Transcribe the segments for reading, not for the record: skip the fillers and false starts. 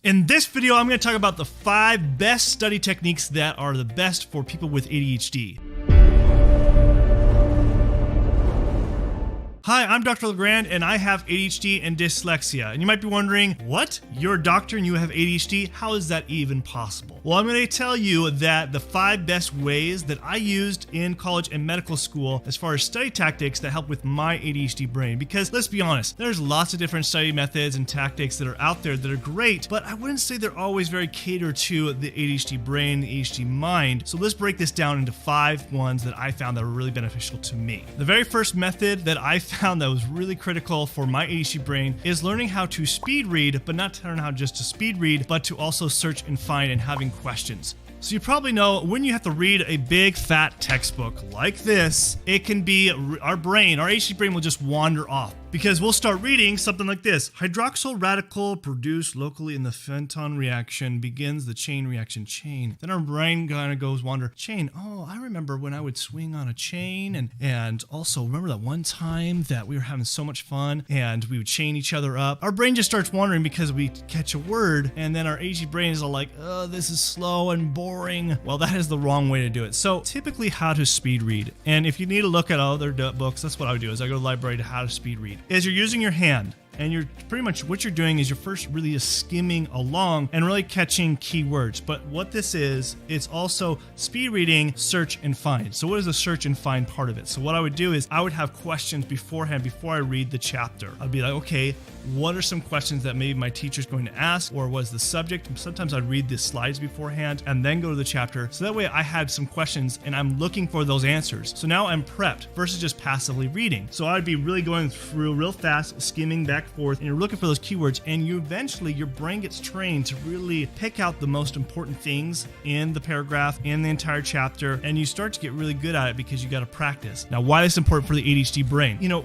In this video, I'm going to talk about the 5 best study techniques that are the best for people with ADHD. Hi, I'm Dr. Legrand, and I have ADHD and dyslexia. And you might be wondering, what? You're a doctor and you have ADHD? How is that even possible? Well, I'm going to tell you that the 5 best ways that I used in college and medical school as far as study tactics that help with my ADHD brain. Because let's be honest, there's lots of different study methods and tactics that are out there that are great, but I wouldn't say they're always very catered to the ADHD brain, the ADHD mind. So let's break this down into 5 ones that I found that were really beneficial to me. The very first method that I found that was really critical for my ADHD brain is learning how to speed read, but not to learn how just to speed read, but to also search and find and having questions. So you probably know when you have to read a big fat textbook like this, it can be our ADHD brain will just wander off. Because we'll start reading something like this. Hydroxyl radical produced locally in the Fenton reaction begins the chain reaction chain. Then our brain kind of goes wander. Chain. Oh, I remember when I would swing on a chain. And also remember that one time that we were having so much fun and we would chain each other up. Our brain just starts wandering because we catch a word. And then our ADHD brain is all like, oh, this is slow and boring. Well, that is the wrong way to do it. So typically how to speed read. And if you need to look at other books, that's what I would do is I go to the library to how to speed read. Is you're using your hand and you're pretty much what you're doing is you're first really just skimming along and really catching keywords. But what this is, it's also speed reading, search and find. So what is the search and find part of it? So what I would do is I would have questions beforehand before I read the chapter. I'd be like, okay, what are some questions that maybe my teacher's going to ask, or was the subject? Sometimes I'd read the slides beforehand and then go to the chapter. So that way I had some questions and I'm looking for those answers. So now I'm prepped versus just passively reading. So I'd be really going through real fast, skimming back and forth, and you're looking for those keywords, and you eventually your brain gets trained to really pick out the most important things in the paragraph, in the entire chapter, and you start to get really good at it because you got to practice. Now, why is this important for the ADHD brain? You know,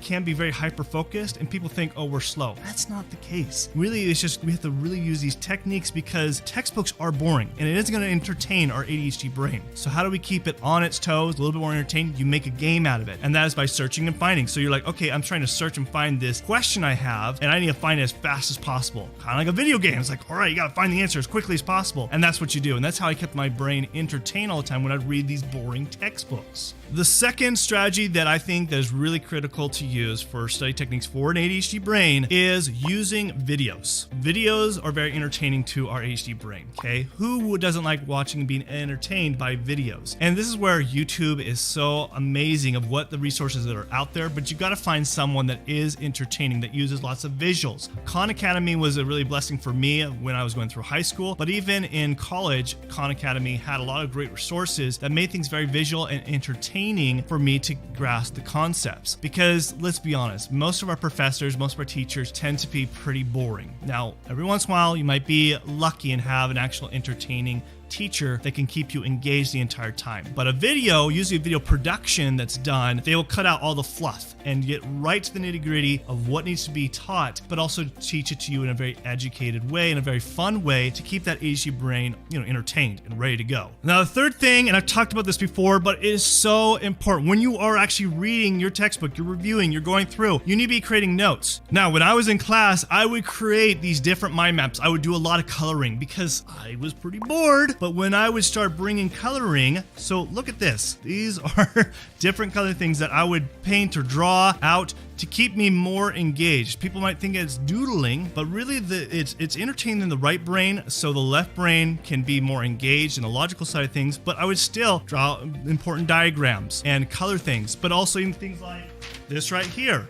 can be very hyper focused, and people think, oh, we're slow. That's not the case. Really, it's just we have to really use these techniques because textbooks are boring, and it isn't going to entertain our ADHD brain. So how do we keep it on its toes, a little bit more entertained? You make a game out of it, and that is by searching and finding. So you're like, okay, I'm trying to search and find this question I have, and I need to find it as fast as possible. Kind of like a video game. It's like, all right, you got to find the answer as quickly as possible. And that's what you do. And that's how I kept my brain entertained all the time when I'd read these boring textbooks. The second strategy that I think that is really critical to use for study techniques for an ADHD brain is using videos. Videos are very entertaining to our ADHD brain, okay? Who doesn't like watching and being entertained by videos? And this is where YouTube is so amazing of what the resources that are out there, but you got to find someone that is entertaining, that uses lots of visuals. Khan Academy was a really blessing for me when I was going through high school, but even in college, Khan Academy had a lot of great resources that made things very visual and entertaining for me to grasp the concepts. Because let's be honest, most of our professors, most of our teachers tend to be pretty boring. Now, every once in a while, you might be lucky and have an actual entertaining teacher that can keep you engaged the entire time. But a video, usually a video production that's done, they will cut out all the fluff and get right to the nitty-gritty of what needs to be taught, but also teach it to you in a very educated way, in a very fun way to keep that ADHD brain, entertained and ready to go. Now, the third thing, and I've talked about this before, but it is so important. When you are actually reading your textbook, you're reviewing, you're going through, you need to be creating notes. Now, when I was in class, I would create these different mind maps. I would do a lot of coloring because I was pretty bored. But when I would start bringing coloring, so look at this. These are different color things that I would paint or draw out to keep me more engaged. People might think it's doodling, but really it's entertaining the right brain, so the left brain can be more engaged in the logical side of things, but I would still draw important diagrams and color things, but also even things like this right here.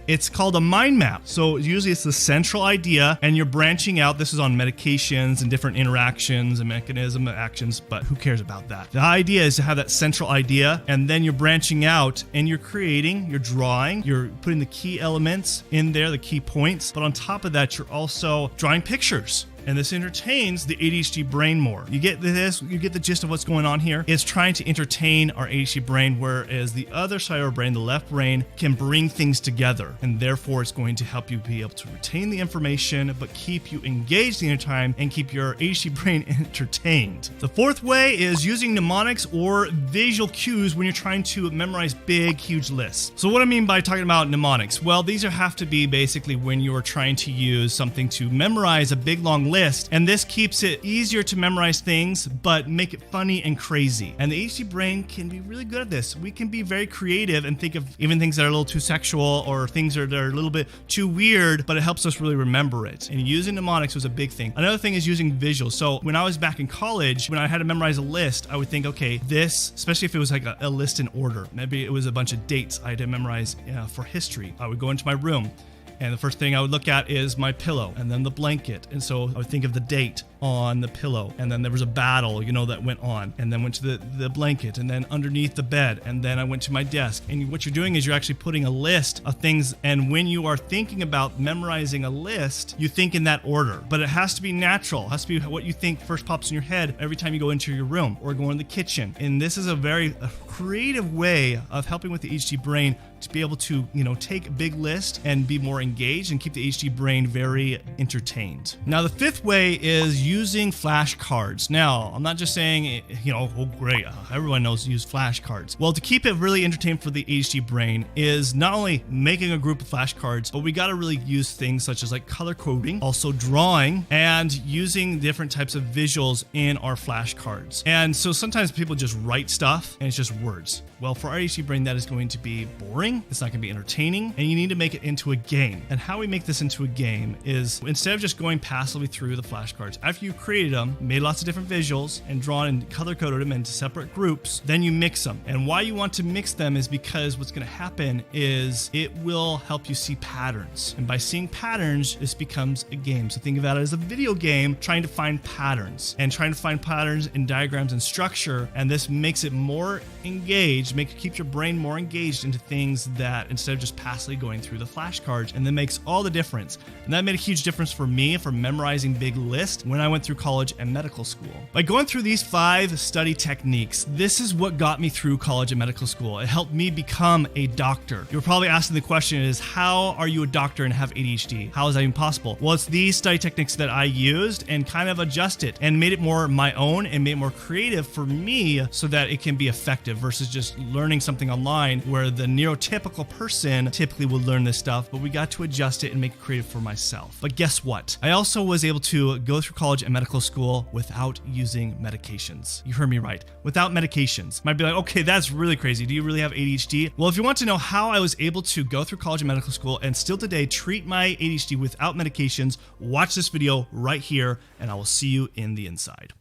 It's called a mind map. So usually it's the central idea and you're branching out. This is on medications and different interactions and mechanism of actions, but who cares about that? The idea is to have that central idea and then you're branching out and you're creating, you're drawing, you're putting the key elements in there, the key points. But on top of that, you're also drawing pictures. and this entertains the ADHD brain more. You get this, you get the gist of what's going on here. It's trying to entertain our ADHD brain, whereas the other side of our brain, the left brain, can bring things together, and therefore it's going to help you be able to retain the information, but keep you engaged the entire time and keep your ADHD brain entertained. The fourth way is using mnemonics or visual cues when you're trying to memorize big, huge lists. So what I mean by talking about mnemonics, well, these have to be basically when you're trying to use something to memorize a big, long list, and this keeps it easier to memorize things, but make it funny and crazy. And the ADHD brain can be really good at this. We can be very creative and think of even things that are a little too sexual or things that are a little bit too weird, but it helps us really remember it. And using mnemonics was a big thing. Another thing is using visuals. So when I was back in college, when I had to memorize a list, I would think, okay, this, especially if it was like a list in order, maybe it was a bunch of dates I had to memorize for history. I would go into my room, and the first thing I would look at is my pillow and then the blanket. And so I would think of the date on the pillow, and then there was a battle, that went on, and then went to the blanket, and then underneath the bed, and then I went to my desk. And what you're doing is you're actually putting a list of things, and when you are thinking about memorizing a list, you think in that order. But it has to be natural. It has to be what you think first pops in your head every time you go into your room or go in the kitchen. And this is a very creative way of helping with the ADHD brain to be able to, take a big list and be more engaged and keep the ADHD brain very entertained. Now, the fifth way is using flashcards. Now, I'm not just saying, oh great, everyone knows to use flashcards. Well, to keep it really entertained for the ADHD brain is not only making a group of flashcards, but we got to really use things such as like color coding, also drawing, and using different types of visuals in our flashcards. And so sometimes people just write stuff and it's just words. Well, for our ADHD brain, that is going to be boring. It's not going to be entertaining, and you need to make it into a game. And how we make this into a game is instead of just going passively through the flashcards, after you've created them, made lots of different visuals, and drawn and color-coded them into separate groups, then you mix them. And why you want to mix them is because what's going to happen is it will help you see patterns. And by seeing patterns, this becomes a game. So think of that as a video game trying to find patterns in diagrams and structure. And this makes it more engaged, keep your brain more engaged into things that instead of just passively going through the flashcards, and that makes all the difference. And that made a huge difference for me for memorizing big lists when I went through college and medical school. By going through these 5 study techniques, this is what got me through college and medical school. It helped me become a doctor. You're probably asking the question is, how are you a doctor and have ADHD? How is that even possible? Well, it's these study techniques that I used and kind of adjusted and made it more my own and made it more creative for me so that it can be effective versus just learning something online where the neurotypical person typically would learn this stuff, but we got to adjust it and make it creative for myself. But guess what? I also was able to go through college and medical school without using medications. You heard me right. Without medications. Might be like, okay, that's really crazy. Do you really have ADHD? Well, if you want to know how I was able to go through college and medical school and still today treat my ADHD without medications, watch this video right here, and I will see you in the inside.